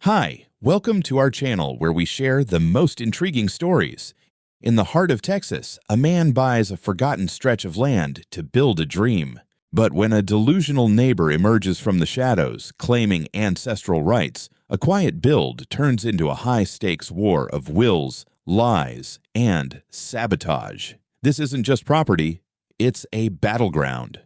Hi, welcome to our channel where we share the most intriguing stories. In the heart of Texas, a man buys a forgotten stretch of land to build a dream. But when a delusional neighbor emerges from the shadows, claiming ancestral rights, a quiet build turns into a high-stakes war of wills, lies, and sabotage. This isn't just property, it's a battleground.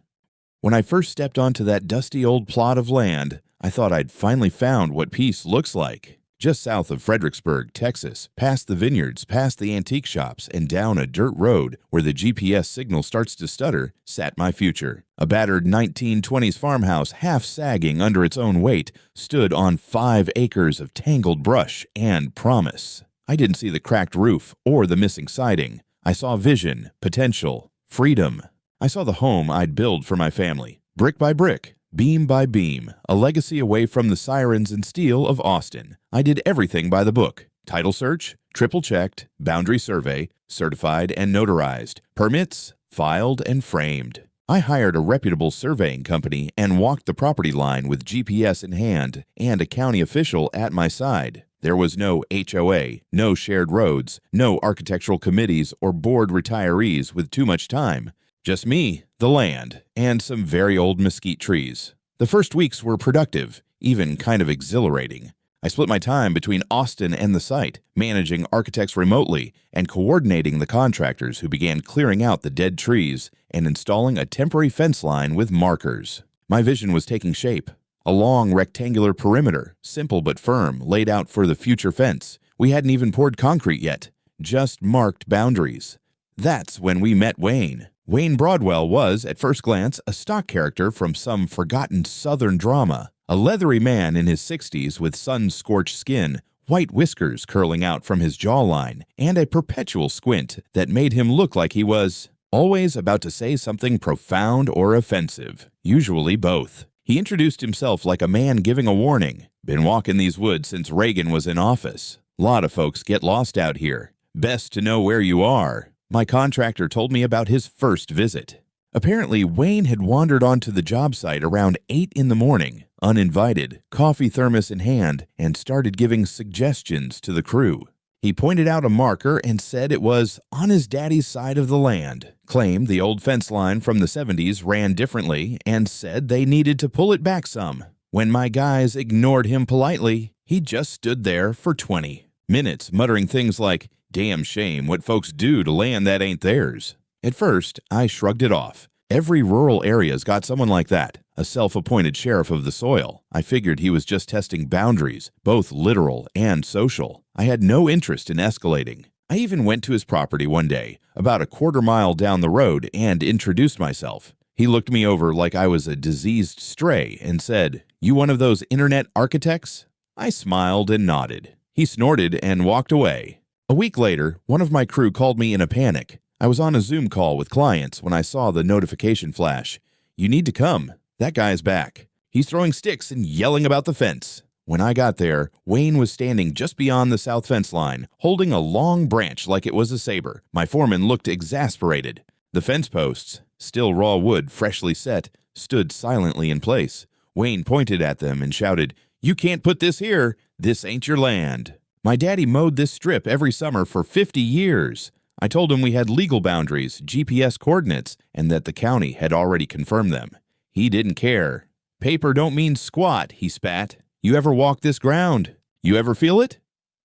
When I first stepped onto that dusty old plot of land, I thought I'd finally found what peace looks like. Just south of Fredericksburg, Texas, past the vineyards, past the antique shops, and down a dirt road where the GPS signal starts to stutter, sat my future. A battered 1920s farmhouse, half sagging under its own weight, stood on 5 acres of tangled brush and promise. I didn't see the cracked roof or the missing siding. I saw vision, potential, freedom. I saw the home I'd build for my family, brick by brick. Beam by beam, a legacy away from the sirens and steel of Austin. I did everything by the book. Title search, triple-checked, boundary survey, certified and notarized, permits, filed and framed. I hired a reputable surveying company and walked the property line with GPS in hand and a county official at my side. There was no HOA, no shared roads, no architectural committees or board retirees with too much time. Just me, the land, and some very old mesquite trees. The first weeks were productive, even kind of exhilarating. I split my time between Austin and the site, managing architects remotely and coordinating the contractors who began clearing out the dead trees and installing a temporary fence line with markers. My vision was taking shape. A long rectangular perimeter, simple but firm, laid out for the future fence. We hadn't even poured concrete yet, just marked boundaries. That's when we met Wayne. Wayne Broadwell was, at first glance, a stock character from some forgotten Southern drama. A leathery man in his 60s with sun-scorched skin, white whiskers curling out from his jawline, and a perpetual squint that made him look like he was always about to say something profound or offensive, usually both. He introduced himself like a man giving a warning. Been walking these woods since Reagan was in office. Lot of folks get lost out here. Best to know where you are. My contractor told me about his first visit. Apparently, Wayne had wandered onto the job site around 8 in the morning, uninvited, coffee thermos in hand, and started giving suggestions to the crew. He pointed out a marker and said it was on his daddy's side of the land, claimed the old fence line from the 70s ran differently, and said they needed to pull it back some. When my guys ignored him politely, he just stood there for 20 minutes, muttering things like, "Damn shame what folks do to land that ain't theirs." At first, I shrugged it off. Every rural area's got someone like that, a self-appointed sheriff of the soil. I figured he was just testing boundaries, both literal and social. I had no interest in escalating. I even went to his property one day, about a quarter mile down the road, and introduced myself. He looked me over like I was a diseased stray and said, "You one of those internet architects?" I smiled and nodded. He snorted and walked away. A week later, one of my crew called me in a panic. I was on a Zoom call with clients when I saw the notification flash. "You need to come. That guy's back. He's throwing sticks and yelling about the fence." When I got there, Wayne was standing just beyond the south fence line, holding a long branch like it was a saber. My foreman looked exasperated. The fence posts, still raw wood freshly set, stood silently in place. Wayne pointed at them and shouted, "You can't put this here. This ain't your land." My daddy mowed this strip every summer for 50 years. I told him we had legal boundaries, GPS coordinates, and that the county had already confirmed them. He didn't care. "Paper don't mean squat," he spat. "You ever walk this ground? You ever feel it?"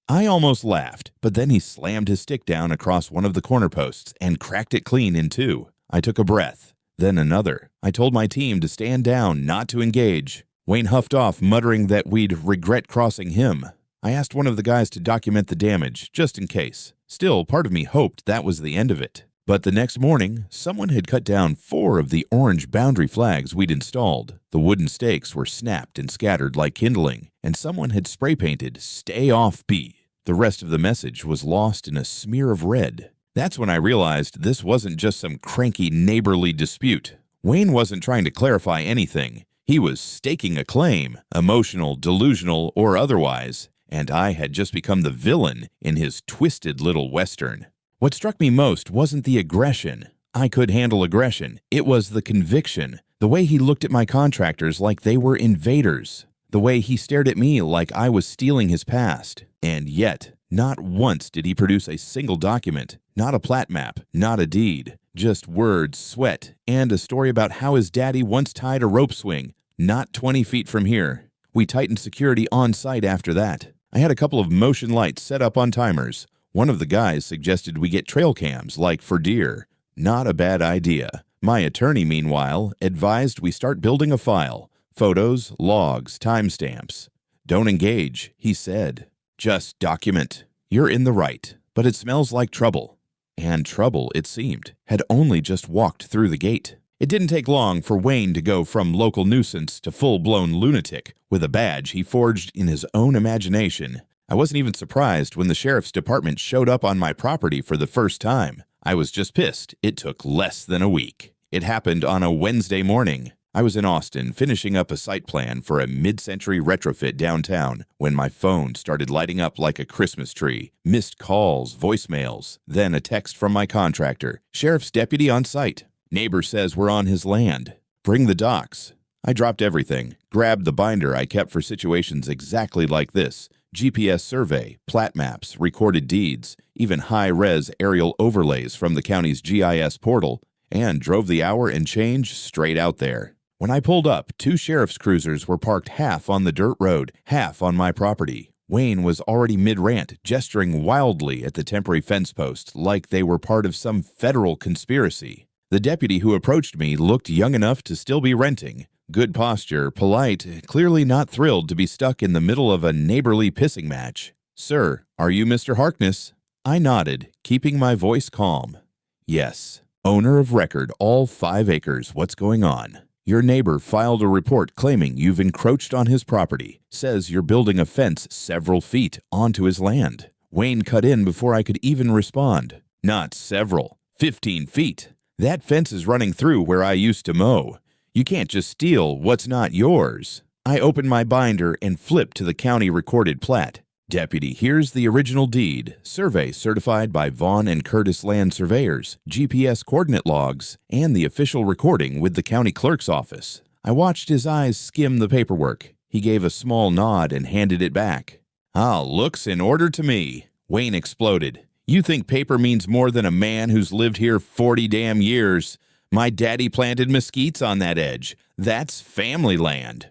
I almost laughed, but then he slammed his stick down across one of the corner posts and cracked it clean in two. I took a breath, then another. I told my team to stand down, not to engage. Wayne huffed off, muttering that we'd regret crossing him. I asked one of the guys to document the damage, just in case. Still, part of me hoped that was the end of it. But the next morning, someone had cut down 4 of the orange boundary flags we'd installed. The wooden stakes were snapped and scattered like kindling, and someone had spray-painted, "Stay off B." The rest of the message was lost in a smear of red. That's when I realized this wasn't just some cranky neighborly dispute. Wayne wasn't trying to clarify anything. He was staking a claim, emotional, delusional, or otherwise. And I had just become the villain in his twisted little western. What struck me most wasn't the aggression. I could handle aggression. It was the conviction, the way he looked at my contractors like they were invaders. The way he stared at me like I was stealing his past. And yet, not once did he produce a single document, not a plat map, not a deed. Just words, sweat, and a story about how his daddy once tied a rope swing, not 20 feet from here. We tightened security on site after that. I had a couple of motion lights set up on timers. One of the guys suggested we get trail cams, like for deer. Not a bad idea. My attorney, meanwhile, advised we start building a file. Photos, logs, timestamps. Don't engage, he said. Just document. You're in the right, but it smells like trouble. And trouble, it seemed, had only just walked through the gate. It didn't take long for Wayne to go from local nuisance to full-blown lunatic with a badge he forged in his own imagination. I wasn't even surprised when the sheriff's department showed up on my property for the first time. I was just pissed it took less than a week. It happened on a Wednesday morning. I was in Austin finishing up a site plan for a mid-century retrofit downtown when my phone started lighting up like a Christmas tree. Missed calls, voicemails, then a text from my contractor. Sheriff's deputy on site. Neighbor says we're on his land. Bring the docs. I dropped everything, grabbed the binder I kept for situations exactly like this. GPS survey, plat maps, recorded deeds, even high-res aerial overlays from the county's GIS portal, and drove the hour and change straight out there. When I pulled up, 2 sheriff's cruisers were parked half on the dirt road, half on my property. Wayne was already mid-rant, gesturing wildly at the temporary fence posts like they were part of some federal conspiracy. The deputy who approached me looked young enough to still be renting. Good posture, polite, clearly not thrilled to be stuck in the middle of a neighborly pissing match. "Sir, are you Mr. Harkness?" I nodded, keeping my voice calm. "Yes. Owner of record, all 5 acres. What's going on? Your neighbor filed a report claiming you've encroached on his property. Says you're building a fence several feet onto his land." Wayne cut in before I could even respond. "Not several. 15 feet. That fence is running through where I used to mow. You can't just steal what's not yours." I opened my binder and flipped to the county recorded plat. "Deputy, here's the original deed, survey certified by Vaughn and Curtis Land Surveyors, GPS coordinate logs, and the official recording with the county clerk's office." I watched his eyes skim the paperwork. He gave a small nod and handed it back. Looks in order to me." Wayne exploded. "You think paper means more than a man who's lived here 40 damn years? My daddy planted mesquites on that edge. That's family land."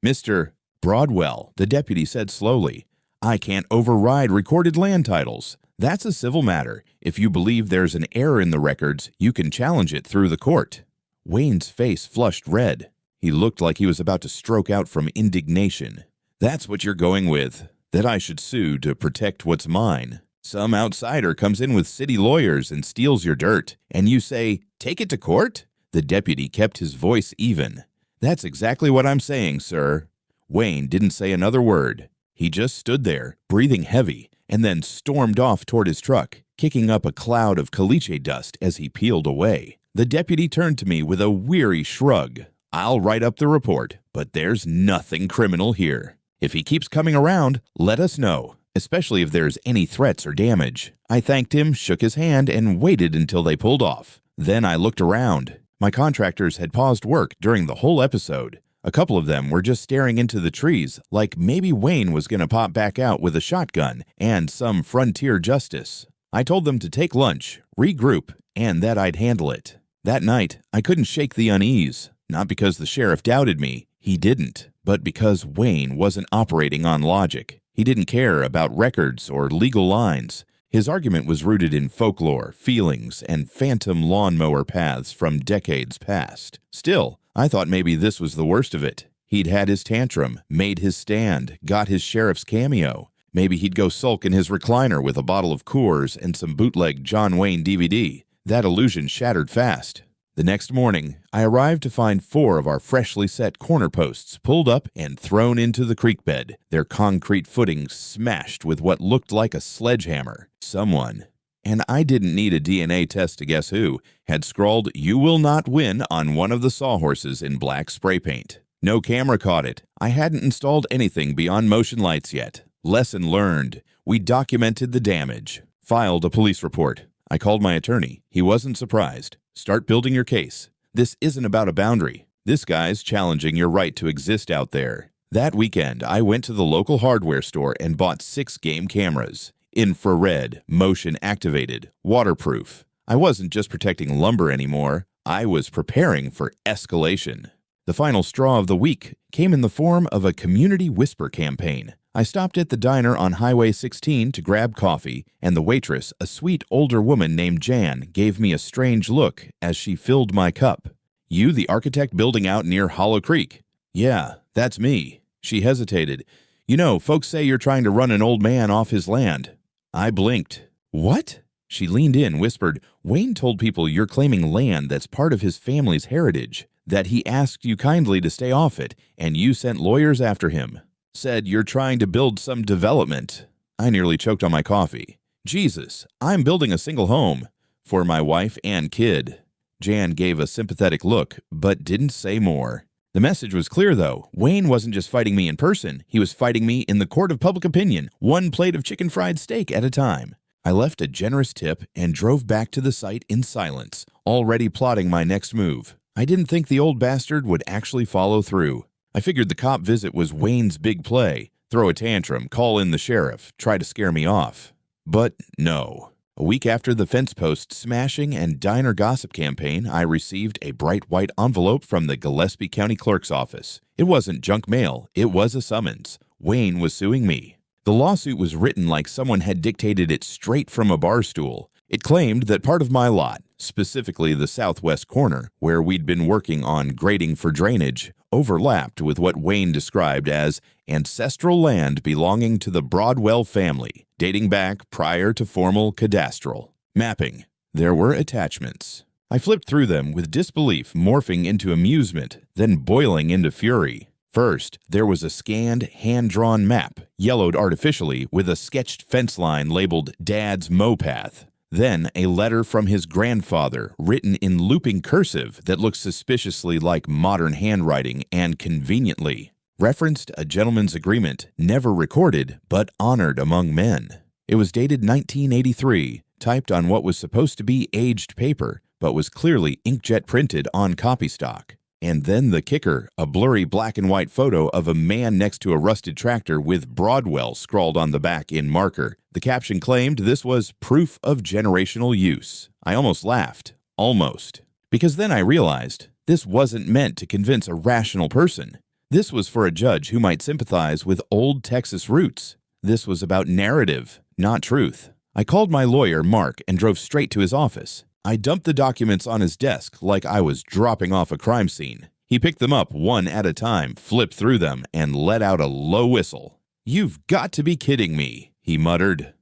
"Mr. Broadwell," the deputy said slowly, "I can't override recorded land titles. That's a civil matter. If you believe there's an error in the records, you can challenge it through the court." Wayne's face flushed red. He looked like he was about to stroke out from indignation. "That's what you're going with, that I should sue to protect what's mine. Some outsider comes in with city lawyers and steals your dirt, and you say, 'Take it to court?'" The deputy kept his voice even. "That's exactly what I'm saying, sir." Wayne didn't say another word. He just stood there, breathing heavy, and then stormed off toward his truck, kicking up a cloud of caliche dust as he peeled away. The deputy turned to me with a weary shrug. "I'll write up the report, but there's nothing criminal here. If he keeps coming around, let us know, especially if there's any threats or damage." I thanked him, shook his hand, and waited until they pulled off. Then I looked around. My contractors had paused work during the whole episode. A couple of them were just staring into the trees, like maybe Wayne was going to pop back out with a shotgun and some frontier justice. I told them to take lunch, regroup, and that I'd handle it. That night, I couldn't shake the unease, not because the sheriff doubted me. He didn't, but because Wayne wasn't operating on logic. He didn't care about records or legal lines. His argument was rooted in folklore, feelings, and phantom lawnmower paths from decades past. Still, I thought maybe this was the worst of it. He'd had his tantrum, made his stand, got his sheriff's cameo. Maybe he'd go sulk in his recliner with a bottle of Coors and some bootleg John Wayne DVD. That illusion shattered fast. The next morning, I arrived to find 4 of our freshly set corner posts pulled up and thrown into the creek bed, their concrete footings smashed with what looked like a sledgehammer. Someone, and I didn't need a DNA test to guess who, had scrawled, "You will not win" on one of the sawhorses in black spray paint. No camera caught it. I hadn't installed anything beyond motion lights yet. Lesson learned. We documented the damage. Filed a police report. I called my attorney. He wasn't surprised. "Start building your case. This isn't about a boundary. This guy's challenging your right to exist out there. That weekend, I went to the local hardware store and bought 6 game cameras. Infrared, motion activated, waterproof. I wasn't just protecting lumber anymore, I was preparing for escalation. The final straw of the week came in the form of a community whisper campaign. I stopped at the diner on Highway 16 to grab coffee, and the waitress, a sweet older woman named Jan, gave me a strange look as she filled my cup. "You the architect building out near Hollow Creek?" "Yeah, that's me." She hesitated. "You know, folks say you're trying to run an old man off his land." I blinked. "What?" She leaned in, whispered, "Wayne told people you're claiming land that's part of his family's heritage, that he asked you kindly to stay off it, and you sent lawyers after him. Said you're trying to build some development." I nearly choked on my coffee. "Jesus, I'm building a single home for my wife and kid." Jan gave a sympathetic look, but didn't say more. The message was clear, though. Wayne wasn't just fighting me in person. He was fighting me in the court of public opinion, one plate of chicken fried steak at a time. I left a generous tip and drove back to the site in silence, already plotting my next move. I didn't think the old bastard would actually follow through. I figured the cop visit was Wayne's big play. Throw a tantrum, call in the sheriff, try to scare me off. But no. A week after the fence post smashing and diner gossip campaign, I received a bright white envelope from the Gillespie County Clerk's office. It wasn't junk mail, it was a summons. Wayne was suing me. The lawsuit was written like someone had dictated it straight from a bar stool. It claimed that part of my lot, specifically the southwest corner, where we'd been working on grading for drainage, overlapped with what Wayne described as ancestral land belonging to the Broadwell family, dating back prior to formal cadastral mapping. There were attachments. I flipped through them with disbelief morphing into amusement, then boiling into fury. First, there was a scanned, hand-drawn map, yellowed artificially with a sketched fence line labeled Dad's Mow Path. Then a letter from his grandfather, written in looping cursive that looked suspiciously like modern handwriting and conveniently referenced a gentleman's agreement never recorded but honored among men. It was dated 1983, typed on what was supposed to be aged paper, but was clearly inkjet printed on copy stock. And then the kicker, a blurry black and white photo of a man next to a rusted tractor with Broadwell scrawled on the back in marker. The caption claimed this was proof of generational use. I almost laughed. Almost. Because then I realized this wasn't meant to convince a rational person. This was for a judge who might sympathize with old Texas roots. This was about narrative, not truth. I called my lawyer, Mark, and drove straight to his office. I dumped the documents on his desk like I was dropping off a crime scene. He picked them up one at a time, flipped through them, and let out a low whistle. "You've got to be kidding me," he muttered.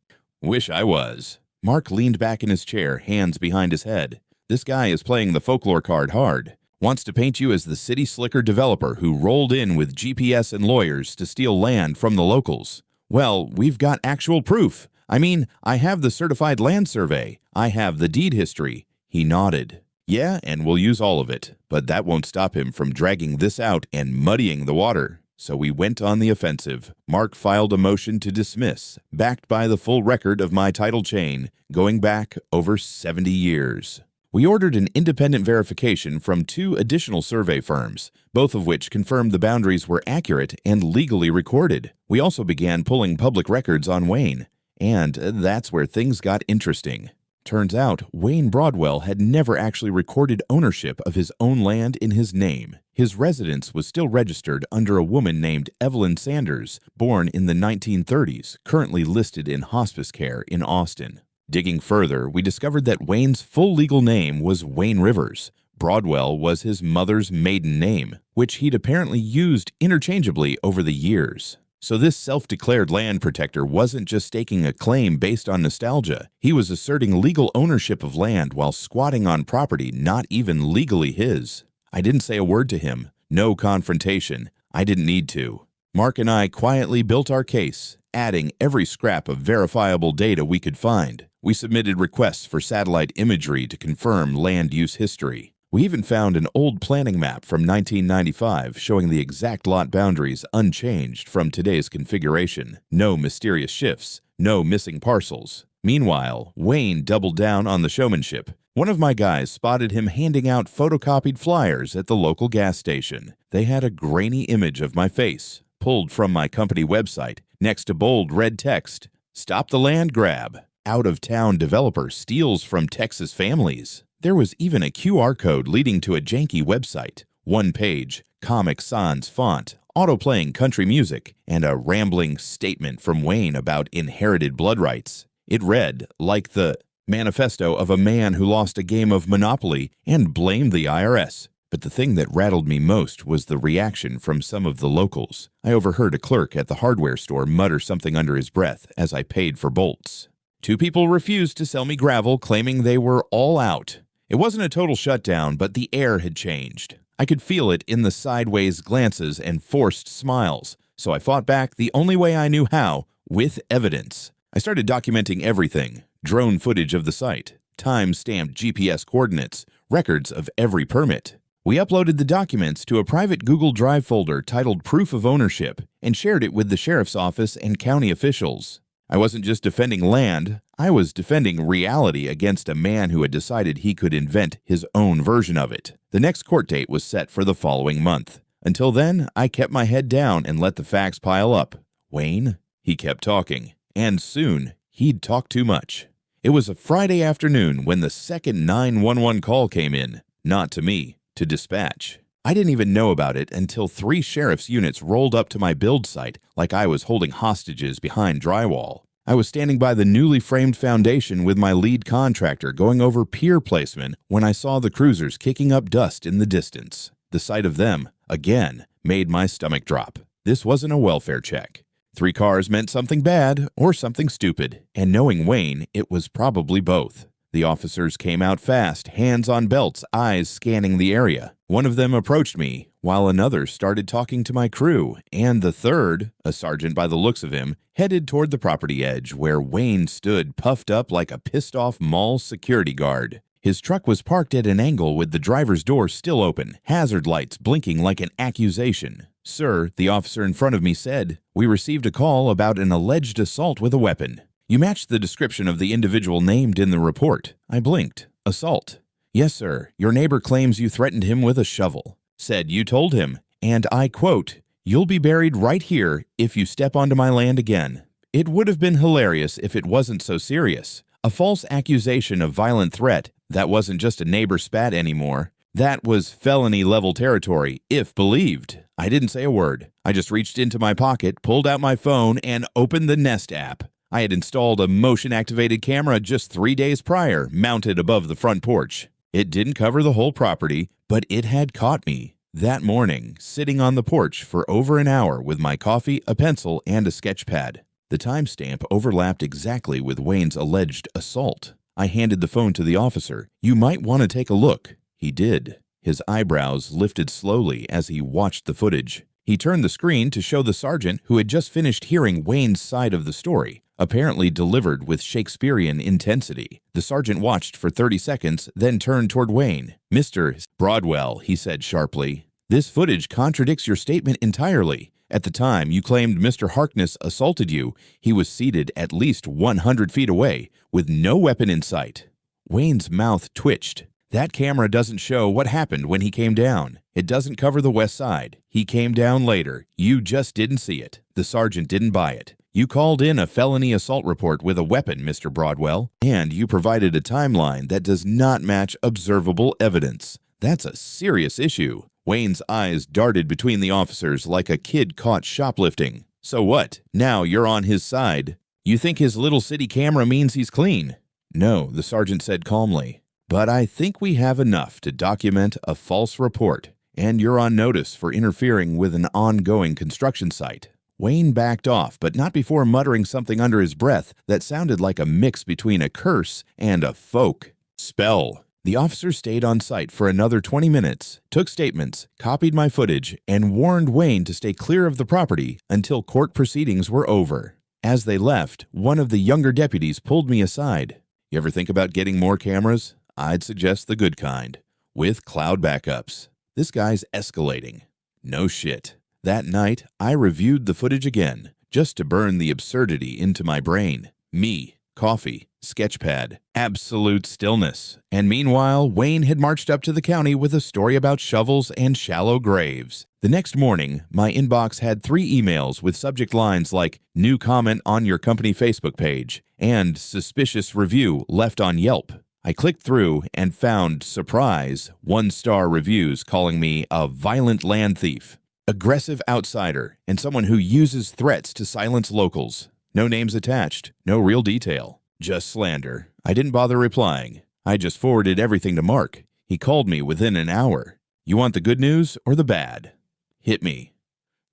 "Wish I was." Mark leaned back in his chair, hands behind his head. "This guy is playing the folklore card hard. Wants to paint you as the city slicker developer who rolled in with GPS and lawyers to steal land from the locals. Well, we've got actual proof. I mean, I have the certified land survey. I have the deed history." He nodded. "Yeah, and we'll use all of it. But that won't stop him from dragging this out and muddying the water." So we went on the offensive. Mark filed a motion to dismiss, backed by the full record of my title chain, going back over 70 years. We ordered an independent verification from 2 additional survey firms, both of which confirmed the boundaries were accurate and legally recorded. We also began pulling public records on Wayne. And that's where things got interesting. Turns out, Wayne Broadwell had never actually recorded ownership of his own land in his name. His residence was still registered under a woman named Evelyn Sanders, born in the 1930s, currently listed in hospice care in Austin. Digging further, we discovered that Wayne's full legal name was Wayne Rivers. Broadwell was his mother's maiden name, which he'd apparently used interchangeably over the years. So this self-declared land protector wasn't just staking a claim based on nostalgia. He was asserting legal ownership of land while squatting on property not even legally his. I didn't say a word to him. No confrontation. I didn't need to. Mark and I quietly built our case, adding every scrap of verifiable data we could find. We submitted requests for satellite imagery to confirm land use history. We even found an old planning map from 1995 showing the exact lot boundaries unchanged from today's configuration. No mysterious shifts, no missing parcels. Meanwhile, Wayne doubled down on the showmanship. One of my guys spotted him handing out photocopied flyers at the local gas station. They had a grainy image of my face, pulled from my company website, next to bold red text, "Stop the land grab. Out-of-town developer steals from Texas families." There was even a QR code leading to a janky website, one page, Comic Sans font, auto-playing country music, and a rambling statement from Wayne about inherited blood rights. It read like the manifesto of a man who lost a game of Monopoly and blamed the IRS. But the thing that rattled me most was the reaction from some of the locals. I overheard a clerk at the hardware store mutter something under his breath as I paid for bolts. 2 people refused to sell me gravel, claiming they were all out. It wasn't a total shutdown, but the air had changed. I could feel it in the sideways glances and forced smiles, so I fought back the only way I knew how, with evidence. I started documenting everything: drone footage of the site, time-stamped GPS coordinates, records of every permit. We uploaded the documents to a private Google Drive folder titled Proof of Ownership and shared it with the sheriff's office and county officials. I wasn't just defending land, I was defending reality against a man who had decided he could invent his own version of it. The next court date was set for the following month. Until then, I kept my head down and let the facts pile up. Wayne? He kept talking. And soon, he'd talk too much. It was a Friday afternoon when the second 911 call came in. Not to me, to dispatch. I didn't even know about it until 3 sheriff's units rolled up to my build site like I was holding hostages behind drywall. I was standing by the newly framed foundation with my lead contractor going over pier placement when I saw the cruisers kicking up dust in the distance. The sight of them, again, made my stomach drop. This wasn't a welfare check. 3 cars meant something bad or something stupid, and knowing Wayne, it was probably both. The officers came out fast, hands on belts, eyes scanning the area. One of them approached me, while another started talking to my crew, and the third, a sergeant by the looks of him, headed toward the property edge where Wayne stood puffed up like a pissed-off mall security guard. His truck was parked at an angle with the driver's door still open, hazard lights blinking like an accusation. "Sir," the officer in front of me said, "we received a call about an alleged assault with a weapon. You matched the description of the individual named in the report." I blinked. "Assault?" "Yes, sir. Your neighbor claims you threatened him with a shovel. Said you told him, and I quote, 'You'll be buried right here if you step onto my land again.' It would have been hilarious if it wasn't so serious. A false accusation of violent threat, that wasn't just a neighbor spat anymore. That was felony-level territory, if believed. I didn't say a word. I just reached into my pocket, pulled out my phone, and opened the Nest app. I had installed a motion-activated camera just 3 days prior, mounted above the front porch. It didn't cover the whole property, but it had caught me. That morning, sitting on the porch for over an hour with my coffee, a pencil, and a sketch pad. The timestamp overlapped exactly with Wayne's alleged assault. I handed the phone to the officer. "You might want to take a look." He did. His eyebrows lifted slowly as he watched the footage. He turned the screen to show the sergeant who had just finished hearing Wayne's side of the story, apparently delivered with Shakespearean intensity. The sergeant watched for 30 seconds, then turned toward Wayne. "Mr. Broadwell," he said sharply, "this footage contradicts your statement entirely. At the time you claimed Mr. Harkness assaulted you, he was seated at least 100 feet away, with no weapon in sight." Wayne's mouth twitched. "That camera doesn't show what happened when he came down. It doesn't cover the west side. He came down later. You just didn't see it. The sergeant didn't buy it. You called in a felony assault report with a weapon, Mr. Broadwell, and you provided a timeline that does not match observable evidence. That's a serious issue." Wayne's eyes darted between the officers like a kid caught shoplifting. "So what? Now you're on his side. You think his little city camera means he's clean?" "No," the sergeant said calmly. "But I think we have enough to document a false report, and you're on notice for interfering with an ongoing construction site." Wayne backed off, but not before muttering something under his breath that sounded like a mix between a curse and a folk spell. The officer stayed on site for another 20 minutes, took statements, copied my footage, and warned Wayne to stay clear of the property until court proceedings were over. As they left, one of the younger deputies pulled me aside. "You ever think about getting more cameras? I'd suggest the good kind, with cloud backups. This guy's escalating." No shit. That night, I reviewed the footage again, just to burn the absurdity into my brain. Me, coffee, sketchpad, absolute stillness. And meanwhile, Wayne had marched up to the county with a story about shovels and shallow graves. The next morning, my inbox had 3 emails with subject lines like "new comment on your company Facebook page" and "suspicious review left on Yelp." I clicked through and found, surprise, 1-star reviews calling me a violent land thief, aggressive outsider, and someone who uses threats to silence locals. No names attached, no real detail, just slander. I didn't bother replying. I just forwarded everything to Mark. He called me within an hour. "You want the good news or the bad?" Hit me.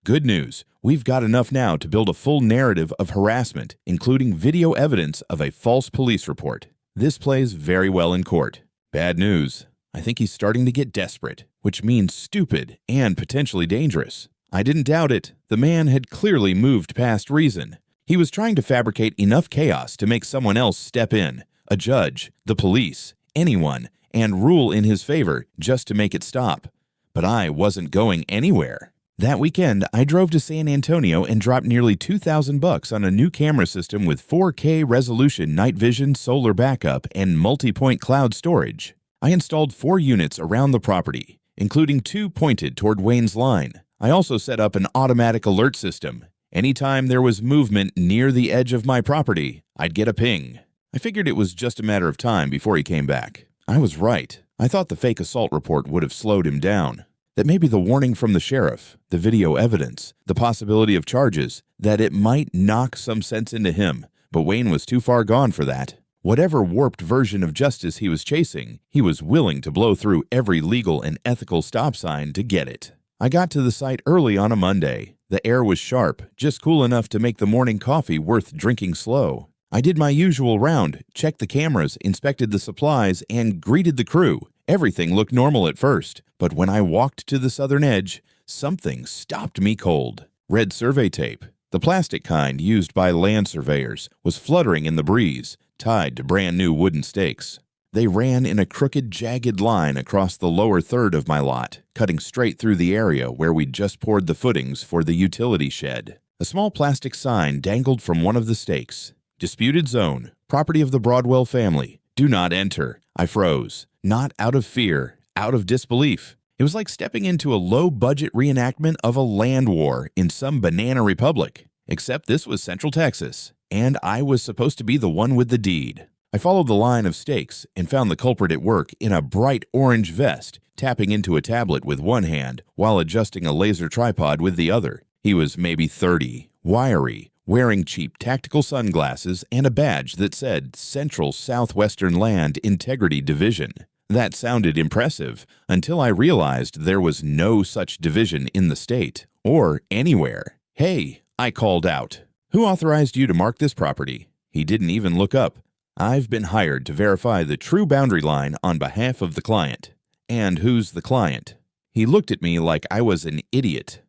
Good news. We've got enough now to build a full narrative of harassment, including video evidence of a false police report. This plays very well in court. Bad news. I think he's starting to get desperate, which means stupid and potentially dangerous. I didn't doubt it. The man had clearly moved past reason. He was trying to fabricate enough chaos to make someone else step in, a judge, the police, anyone, and rule in his favor just to make it stop. But I wasn't going anywhere. That weekend, I drove to San Antonio and dropped nearly $2,000 on a new camera system with 4K resolution night vision solar backup and multi-point cloud storage. I installed 4 units around the property, including 2 pointed toward Wayne's line. I also set up an automatic alert system. Anytime there was movement near the edge of my property, I'd get a ping. I figured it was just a matter of time before he came back. I was right. I thought the fake assault report would have slowed him down. That maybe the warning from the sheriff, the video evidence, the possibility of charges, that it might knock some sense into him, but Wayne was too far gone for that. Whatever warped version of justice he was chasing, he was willing to blow through every legal and ethical stop sign to get it. I got to the site early on a Monday. The air was sharp, just cool enough to make the morning coffee worth drinking slow. I did my usual round, checked the cameras, inspected the supplies, and greeted the crew. Everything looked normal at first, but when I walked to the southern edge, something stopped me cold. Red survey tape, the plastic kind used by land surveyors, was fluttering in the breeze, tied to brand new wooden stakes. They ran in a crooked, jagged line across the lower third of my lot, cutting straight through the area where we'd just poured the footings for the utility shed. A small plastic sign dangled from one of the stakes. Disputed zone, property of the Broadwell family. Do not enter. I froze. Not out of fear, out of disbelief. It was like stepping into a low-budget reenactment of a land war in some banana republic. Except this was Central Texas, and I was supposed to be the one with the deed. I followed the line of stakes and found the culprit at work in a bright orange vest, tapping into a tablet with one hand while adjusting a laser tripod with the other. He was maybe 30, wiry, wearing cheap tactical sunglasses and a badge that said Central Southwestern Land Integrity Division. That sounded impressive until I realized there was no such division in the state or anywhere. "Hey," I called out. "Who authorized you to mark this property?" He didn't even look up. "I've been hired to verify the true boundary line on behalf of the client." "And who's the client?" He looked at me like I was an idiot.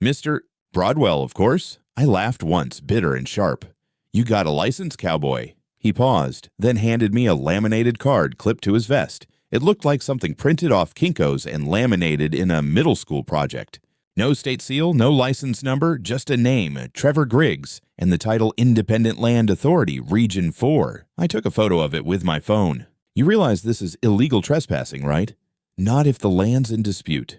"Mr. Broadwell, of course." I laughed once, bitter and sharp. "You got a license, cowboy?" He paused, then handed me a laminated card clipped to his vest. It looked like something printed off Kinko's and laminated in a middle school project. No state seal, no license number, just a name, Trevor Griggs, and the title Independent Land Authority, Region 4. I took a photo of it with my phone. "You realize this is illegal trespassing, right?" "Not if the land's in dispute."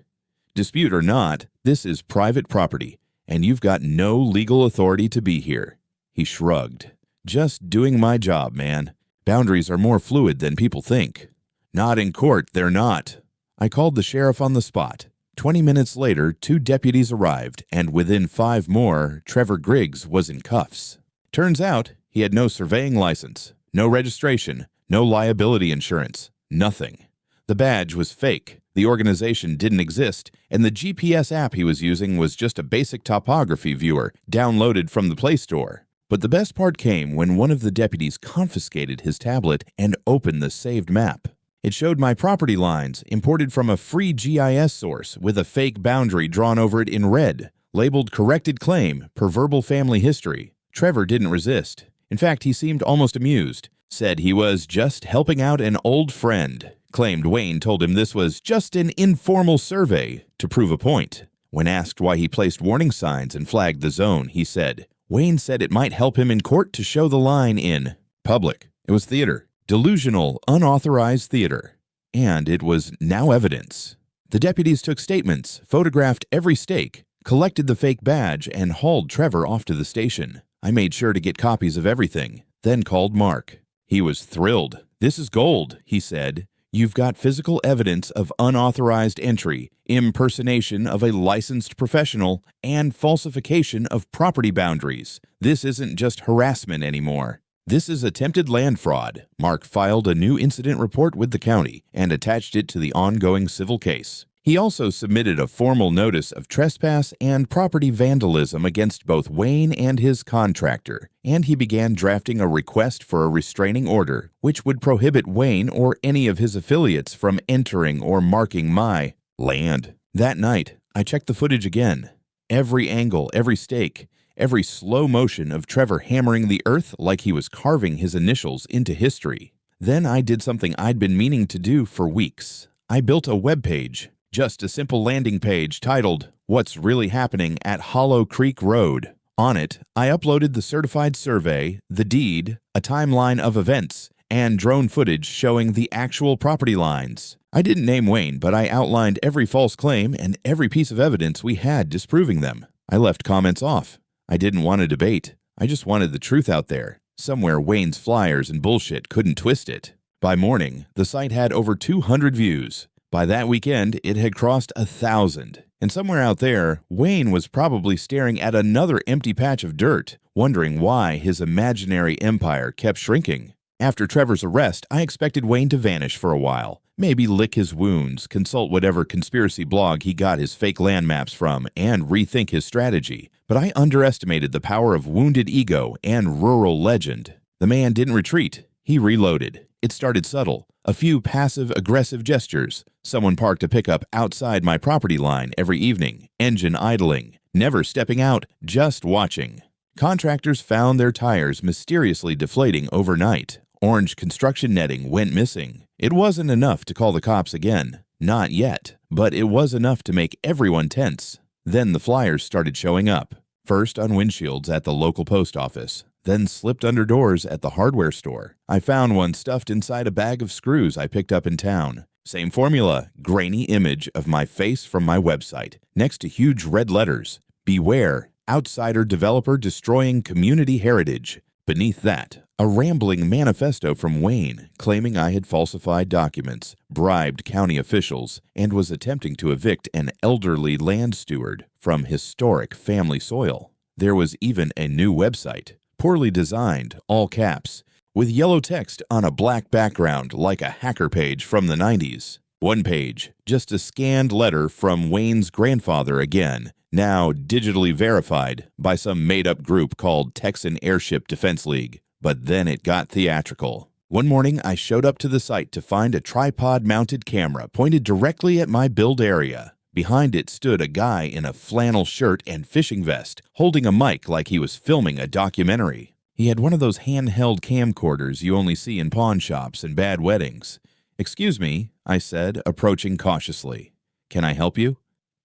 "Dispute or not, this is private property, and you've got no legal authority to be here." He shrugged. "Just doing my job, man. Boundaries are more fluid than people think." "Not in court, they're not." I called the sheriff on the spot. 20 minutes later, 2 deputies arrived, and within 5 more, Trevor Griggs was in cuffs. Turns out, he had no surveying license, no registration, no liability insurance, nothing. The badge was fake, the organization didn't exist, and the GPS app he was using was just a basic topography viewer downloaded from the Play Store. But the best part came when one of the deputies confiscated his tablet and opened the saved map. It showed my property lines, imported from a free GIS source with a fake boundary drawn over it in red, labeled Corrected Claim, per verbal family history. Trevor didn't resist. In fact, he seemed almost amused. Said he was just helping out an old friend. Claimed Wayne told him this was just an informal survey to prove a point. When asked why he placed warning signs and flagged the zone, he said, "Wayne said it might help him in court to show the line in public. It was theater. Delusional, unauthorized theater. And it was now evidence. The deputies took statements, photographed every stake, collected the fake badge, and hauled Trevor off to the station. I made sure to get copies of everything, then called Mark. He was thrilled. "This is gold," he said. "You've got physical evidence of unauthorized entry, impersonation of a licensed professional, and falsification of property boundaries. This isn't just harassment anymore. This is attempted land fraud." Mark filed a new incident report with the county and attached it to the ongoing civil case. He also submitted a formal notice of trespass and property vandalism against both Wayne and his contractor, and he began drafting a request for a restraining order, which would prohibit Wayne or any of his affiliates from entering or marking my land. That night, I checked the footage again. Every angle, every stake, every slow motion of Trevor hammering the earth like he was carving his initials into history. Then I did something I'd been meaning to do for weeks. I built a web page. Just a simple landing page titled, "What's Really Happening at Hollow Creek Road." On it, I uploaded the certified survey, the deed, a timeline of events, and drone footage showing the actual property lines. I didn't name Wayne, but I outlined every false claim and every piece of evidence we had disproving them. I left comments off. I didn't want a debate. I just wanted the truth out there. Somewhere Wayne's flyers and bullshit couldn't twist it. By morning, the site had over 200 views. By that weekend, it had crossed 1,000. And somewhere out there, Wayne was probably staring at another empty patch of dirt, wondering why his imaginary empire kept shrinking. After Trevor's arrest, I expected Wayne to vanish for a while, maybe lick his wounds, consult whatever conspiracy blog he got his fake land maps from, and rethink his strategy. But I underestimated the power of wounded ego and rural legend. The man didn't retreat. He reloaded. It started subtle. A few passive-aggressive gestures. Someone parked a pickup outside my property line every evening, engine idling, never stepping out, just watching. Contractors found their tires mysteriously deflating overnight. Orange construction netting went missing. It wasn't enough to call the cops again. Not yet. But it was enough to make everyone tense. Then the flyers started showing up. First on windshields at the local post office, then slipped under doors at the hardware store. I found one stuffed inside a bag of screws I picked up in town. Same formula, grainy image of my face from my website, next to huge red letters. "Beware, outsider developer destroying community heritage." Beneath that, a rambling manifesto from Wayne claiming I had falsified documents, bribed county officials, and was attempting to evict an elderly land steward from historic family soil. There was even a new website, poorly designed, all caps, with yellow text on a black background like a hacker page from the 90s. One page, just a scanned letter from Wayne's grandfather again, now digitally verified by some made-up group called Texan Airship Defense League. But then it got theatrical. One morning, I showed up to the site to find a tripod-mounted camera pointed directly at my build area. Behind it stood a guy in a flannel shirt and fishing vest, holding a mic like he was filming a documentary. He had one of those handheld camcorders you only see in pawn shops and bad weddings. "Excuse me," I said, approaching cautiously. "Can I help you?"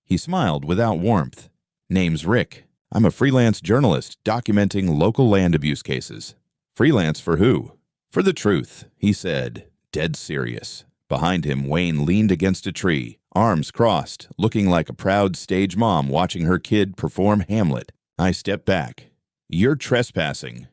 He smiled without warmth. "Name's Rick. I'm a freelance journalist documenting local land abuse cases." "Freelance for who?" "For the truth," he said, dead serious. Behind him, Wayne leaned against a tree, arms crossed, looking like a proud stage mom watching her kid perform Hamlet. I stepped back. "You're trespassing."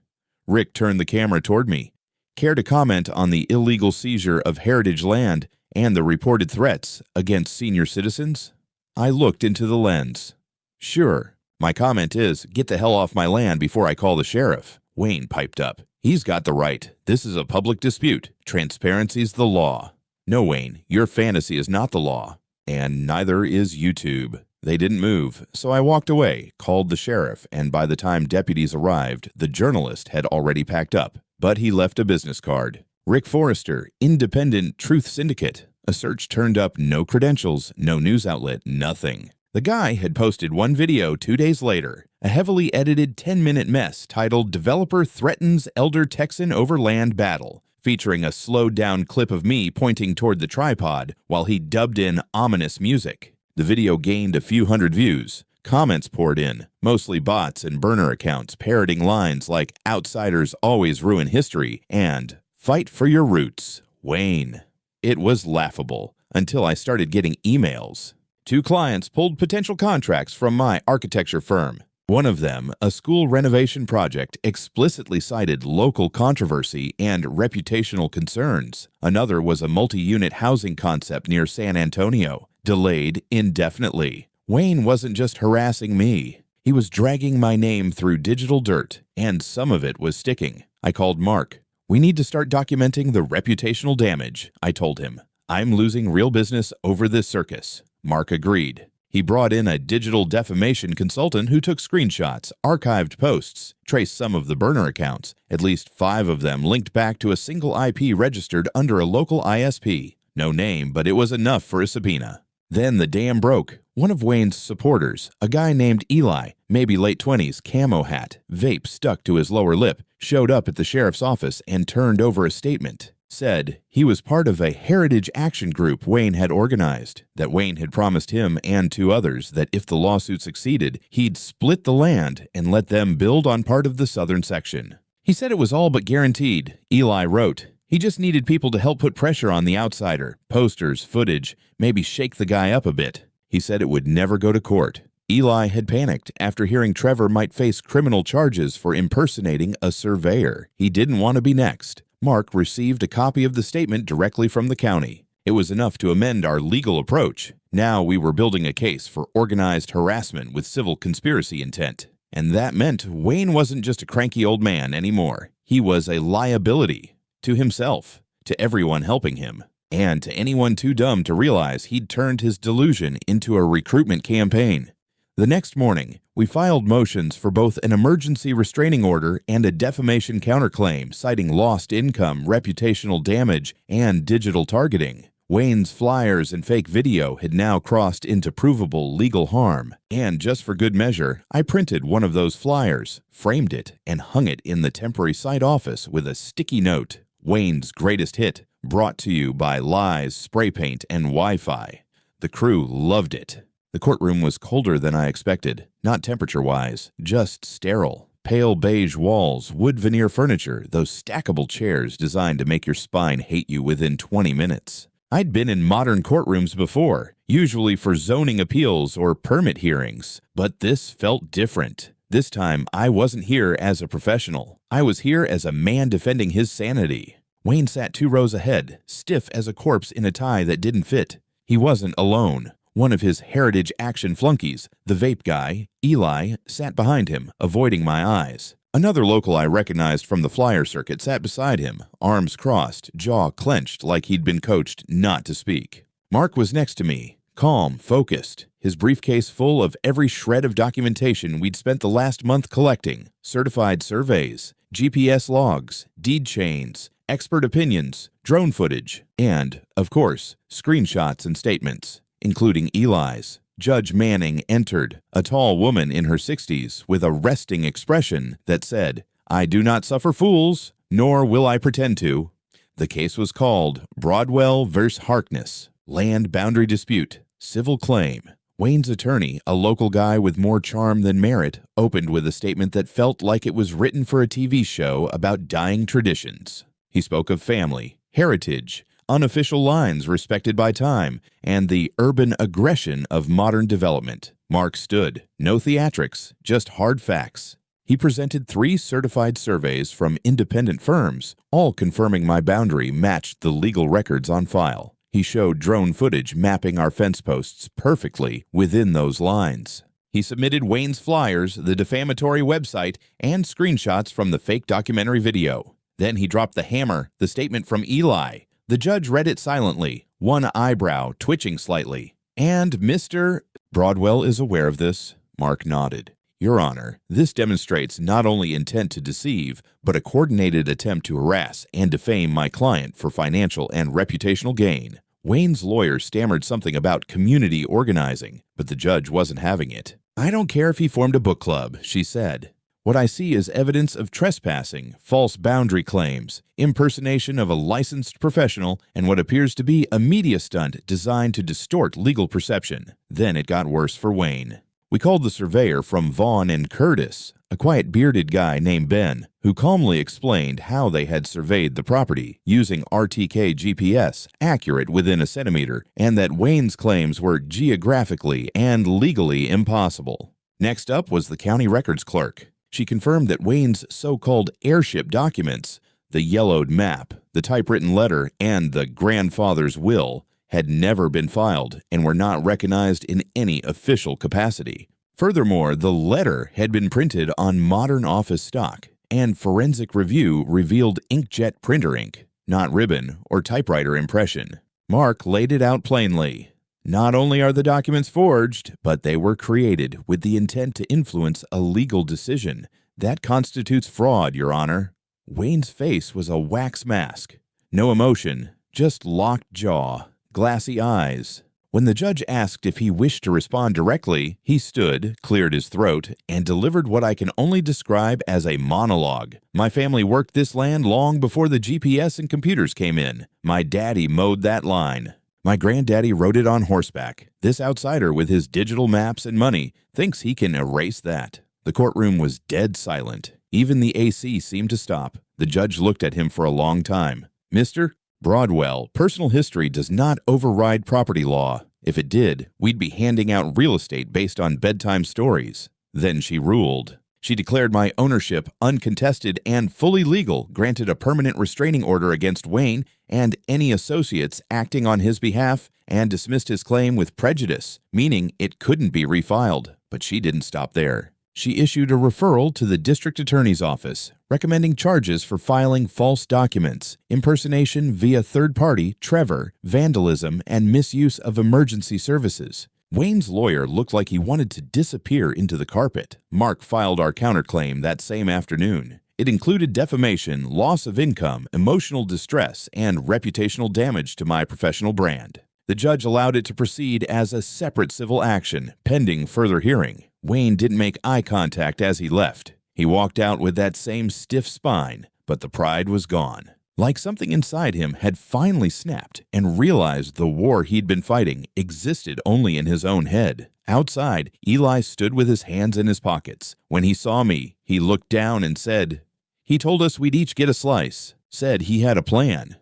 Rick turned the camera toward me. "Care to comment on the illegal seizure of heritage land and the reported threats against senior citizens?" I looked into the lens. "Sure. My comment is, get the hell off my land before I call the sheriff." Wayne piped up. "He's got the right. This is a public dispute. Transparency's the law." "No, Wayne, your fantasy is not the law. And neither is YouTube." They didn't move, so I walked away, called the sheriff, and by the time deputies arrived, the journalist had already packed up. But he left a business card. Rick Forrester, Independent Truth Syndicate. A search turned up no credentials, no news outlet, nothing. The guy had posted one video 2 days later, a heavily edited 10-minute mess titled "Developer Threatens Elder Texan Over Land Battle," featuring a slowed-down clip of me pointing toward the tripod while he dubbed in ominous music. The video gained a few hundred views, Comments poured in, mostly bots and burner accounts parroting lines like "Outsiders always ruin history" and "Fight for your roots, Wayne." It was laughable until I started getting emails. 2 clients pulled potential contracts from my architecture firm. One of them, a school renovation project, explicitly cited local controversy and reputational concerns. Another was a multi-unit housing concept near San Antonio, delayed indefinitely. Wayne wasn't just harassing me. He was dragging my name through digital dirt, and some of it was sticking. I called Mark. "We need to start documenting the reputational damage," I told him. "I'm losing real business over this circus." Mark agreed. He brought in a digital defamation consultant who took screenshots, archived posts, traced some of the burner accounts. At least 5 of them linked back to a single IP registered under a local ISP. No name, but it was enough for a subpoena. Then the dam broke. One of Wayne's supporters, a guy named Eli, maybe late 20s, camo hat, vape stuck to his lower lip, showed up at the sheriff's office and turned over a statement. Said he was part of a heritage action group Wayne had organized, that Wayne had promised him and 2 others that if the lawsuit succeeded, he'd split the land and let them build on part of the southern section. He said it was all but guaranteed, Eli wrote. He just needed people to help put pressure on the outsider, posters, footage, maybe shake the guy up a bit. He said it would never go to court. Eli had panicked after hearing Trevor might face criminal charges for impersonating a surveyor. He didn't want to be next. Mark received a copy of the statement directly from the county. It was enough to amend our legal approach. Now we were building a case for organized harassment with civil conspiracy intent. And that meant Wayne wasn't just a cranky old man anymore. He was a liability. To himself, to everyone helping him, and to anyone too dumb to realize he'd turned his delusion into a recruitment campaign. The next morning, we filed motions for both an emergency restraining order and a defamation counterclaim citing lost income, reputational damage, and digital targeting. Wayne's flyers and fake video had now crossed into provable legal harm, and just for good measure, I printed one of those flyers, framed it, and hung it in the temporary site office with a sticky note. Wayne's greatest hit, brought to you by lies, spray paint, and Wi-Fi. The crew loved it. The courtroom was colder than I expected, not temperature-wise, just sterile. Pale beige walls, wood veneer furniture, those stackable chairs designed to make your spine hate you within 20 minutes. I'd been in modern courtrooms before, usually for zoning appeals or permit hearings, but this felt different. This time, I wasn't here as a professional. I was here as a man defending his sanity. Wayne sat 2 rows ahead, stiff as a corpse in a tie that didn't fit. He wasn't alone. One of his heritage action flunkies, the vape guy, Eli, sat behind him, avoiding my eyes. Another local I recognized from the flyer circuit sat beside him, arms crossed, jaw clenched like he'd been coached not to speak. Mark was next to me, calm, focused, his briefcase full of every shred of documentation we'd spent the last month collecting, certified surveys, GPS logs, deed chains, expert opinions, drone footage, and, of course, screenshots and statements, including Eli's. Judge Manning entered, a tall woman in her 60s with a resting expression that said, "I do not suffer fools, nor will I pretend to." The case was called Broadwell vs. Harkness, Land Boundary Dispute, Civil Claim. Wayne's attorney, a local guy with more charm than merit, opened with a statement that felt like it was written for a TV show about dying traditions. He spoke of family, heritage, unofficial lines respected by time, and the urban aggression of modern development. Mark stood. No theatrics, just hard facts. He presented 3 certified surveys from independent firms, all confirming my boundary matched the legal records on file. He showed drone footage mapping our fence posts perfectly within those lines. He submitted Wayne's flyers, the defamatory website, and screenshots from the fake documentary video. Then he dropped the hammer, the statement from Eli. The judge read it silently, one eyebrow twitching slightly. "And Mr. Broadwell is aware of this." Mark nodded. "Your Honor, this demonstrates not only intent to deceive, but a coordinated attempt to harass and defame my client for financial and reputational gain." Wayne's lawyer stammered something about community organizing, but the judge wasn't having it. "I don't care if he formed a book club," she said. "What I see is evidence of trespassing, false boundary claims, impersonation of a licensed professional, and what appears to be a media stunt designed to distort legal perception." Then it got worse for Wayne. We called the surveyor from Vaughn and Curtis, a quiet bearded guy named Ben, who calmly explained how they had surveyed the property using RTK GPS, accurate within a centimeter, and that Wayne's claims were geographically and legally impossible. Next up was the county records clerk. She confirmed that Wayne's so-called airship documents, the yellowed map, the typewritten letter, and the grandfather's will, had never been filed and were not recognized in any official capacity. Furthermore, the letter had been printed on modern office stock, and forensic review revealed inkjet printer ink, not ribbon or typewriter impression. Mark laid it out plainly. Not only are the documents forged, but they were created with the intent to influence a legal decision. That constitutes fraud, Your Honor. Wayne's face was a wax mask. No emotion, just locked jaw, glassy eyes. When the judge asked if he wished to respond directly, he stood, cleared his throat, and delivered what I can only describe as a monologue. My family worked this land long before the GPS and computers came in. My daddy mowed that line. My granddaddy rode it on horseback. This outsider with his digital maps and money thinks he can erase that. The courtroom was dead silent. Even the AC seemed to stop. The judge looked at him for a long time. Mr. Broadwell, personal history does not override property law. If it did, we'd be handing out real estate based on bedtime stories. Then she ruled. She declared my ownership uncontested and fully legal, granted a permanent restraining order against Wayne and any associates acting on his behalf, and dismissed his claim with prejudice, meaning it couldn't be refiled. But she didn't stop there. She issued a referral to the district attorney's office, recommending charges for filing false documents, impersonation via third party, Trevor, vandalism, and misuse of emergency services. Wayne's lawyer looked like he wanted to disappear into the carpet. Mark filed our counterclaim that same afternoon. It included defamation, loss of income, emotional distress, and reputational damage to my professional brand. The judge allowed it to proceed as a separate civil action, pending further hearing. Wayne didn't make eye contact as he left. He walked out with that same stiff spine, but the pride was gone. Like something inside him had finally snapped and realized the war he'd been fighting existed only in his own head. Outside, Eli stood with his hands in his pockets. When he saw me, he looked down and said, "He told us we'd each get a slice. Said he had a plan."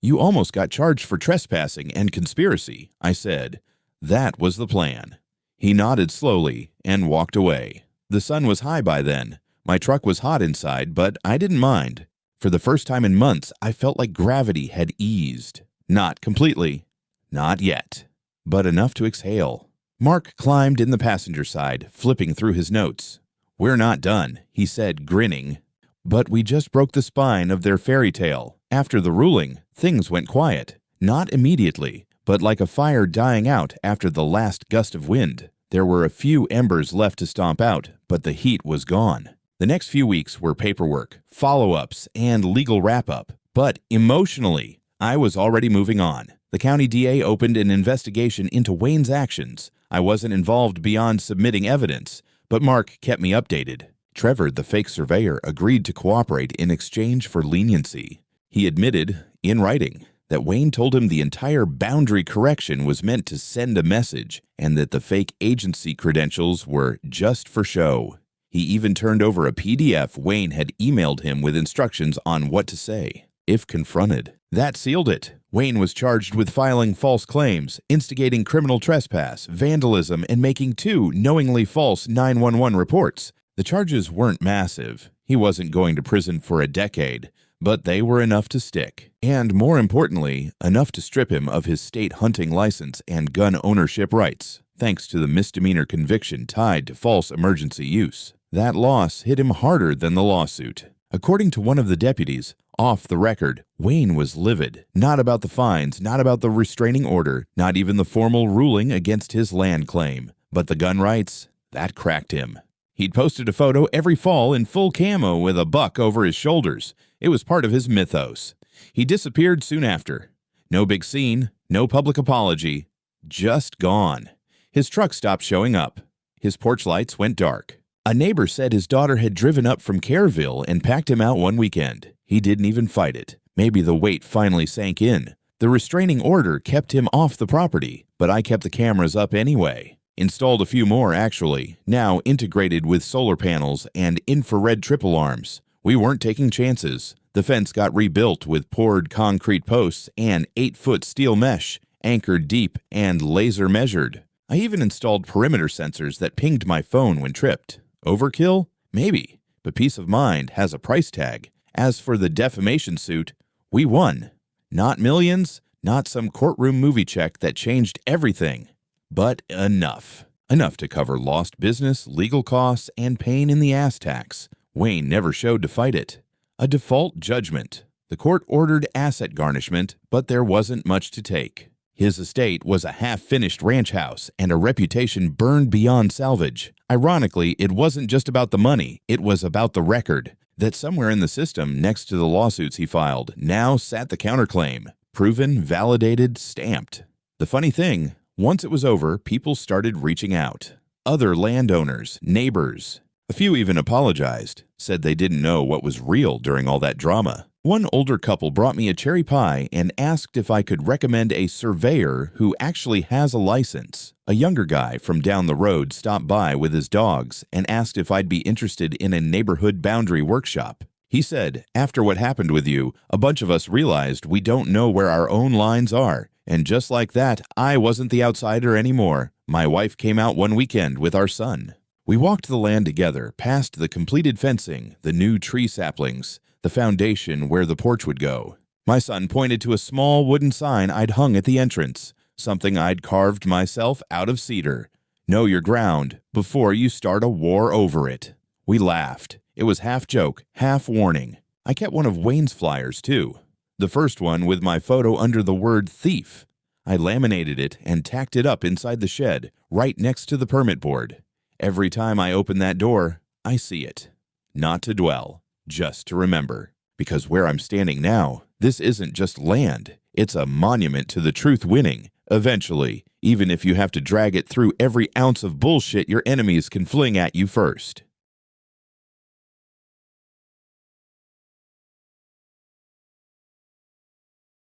"You almost got charged for trespassing and conspiracy," I said. "That was the plan." He nodded slowly and walked away. The sun was high by then. My truck was hot inside, but I didn't mind. For the first time in months, I felt like gravity had eased. Not completely. Not yet. But enough to exhale. Mark climbed in the passenger side, flipping through his notes. "We're not done," he said, grinning. "But we just broke the spine of their fairy tale. After the ruling, things went quiet. Not immediately, but like a fire dying out after the last gust of wind. There were a few embers left to stomp out, but the heat was gone. The next few weeks were paperwork, follow-ups, and legal wrap-up. But emotionally, I was already moving on. The county DA opened an investigation into Wayne's actions. I wasn't involved beyond submitting evidence, but Mark kept me updated. Trevor, the fake surveyor, agreed to cooperate in exchange for leniency. He admitted, in writing, that Wayne told him the entire boundary correction was meant to send a message and that the fake agency credentials were just for show. He even turned over a PDF Wayne had emailed him with instructions on what to say, if confronted. That sealed it. Wayne was charged with filing false claims, instigating criminal trespass, vandalism, and making 2 knowingly false 911 reports. The charges weren't massive. He wasn't going to prison for a decade, but they were enough to stick. And more importantly, enough to strip him of his state hunting license and gun ownership rights, thanks to the misdemeanor conviction tied to false emergency use. That loss hit him harder than the lawsuit. According to one of the deputies, off the record, Wayne was livid. Not about the fines, not about the restraining order, not even the formal ruling against his land claim. But the gun rights, that cracked him. He'd posted a photo every fall in full camo with a buck over his shoulders. It was part of his mythos. He disappeared soon after. No big scene, no public apology. Just gone. His truck stopped showing up. His porch lights went dark. A neighbor said his daughter had driven up from Careville and packed him out one weekend. He didn't even fight it. Maybe the weight finally sank in. The restraining order kept him off the property, but I kept the cameras up anyway. Installed a few more, actually, now integrated with solar panels and infrared trip alarms. We weren't taking chances. The fence got rebuilt with poured concrete posts and 8-foot steel mesh, anchored deep and laser measured. I even installed perimeter sensors that pinged my phone when tripped. Overkill? Maybe, but peace of mind has a price tag. As for the defamation suit, we won. Not millions, not some courtroom movie check that changed everything. But enough. Enough to cover lost business, legal costs, and pain in the ass tax. Wayne never showed to fight it. A default judgment. The court ordered asset garnishment, but there wasn't much to take. His estate was a half-finished ranch house and a reputation burned beyond salvage. Ironically, it wasn't just about the money, it was about the record. That somewhere in the system, next to the lawsuits he filed, now sat the counterclaim. Proven, validated, stamped. The funny thing, once it was over, people started reaching out. Other landowners, neighbors. A few even apologized, said they didn't know what was real during all that drama. One older couple brought me a cherry pie and asked if I could recommend a surveyor who actually has a license. A younger guy from down the road stopped by with his dogs and asked if I'd be interested in a neighborhood boundary workshop. He said, after what happened with you, a bunch of us realized we don't know where our own lines are. And just like that, I wasn't the outsider anymore. My wife came out one weekend with our son. We walked the land together, past the completed fencing, the new tree saplings, the foundation where the porch would go. My son pointed to a small wooden sign I'd hung at the entrance, something I'd carved myself out of cedar. Know your ground before you start a war over it. We laughed. It was half joke, half warning. I kept one of Wayne's flyers, too. The first one with my photo under the word thief. I laminated it and tacked it up inside the shed, right next to the permit board. Every time I open that door, I see it. Not to dwell, just to remember. Because where I'm standing now, this isn't just land. It's a monument to the truth winning, eventually, even if you have to drag it through every ounce of bullshit your enemies can fling at you first.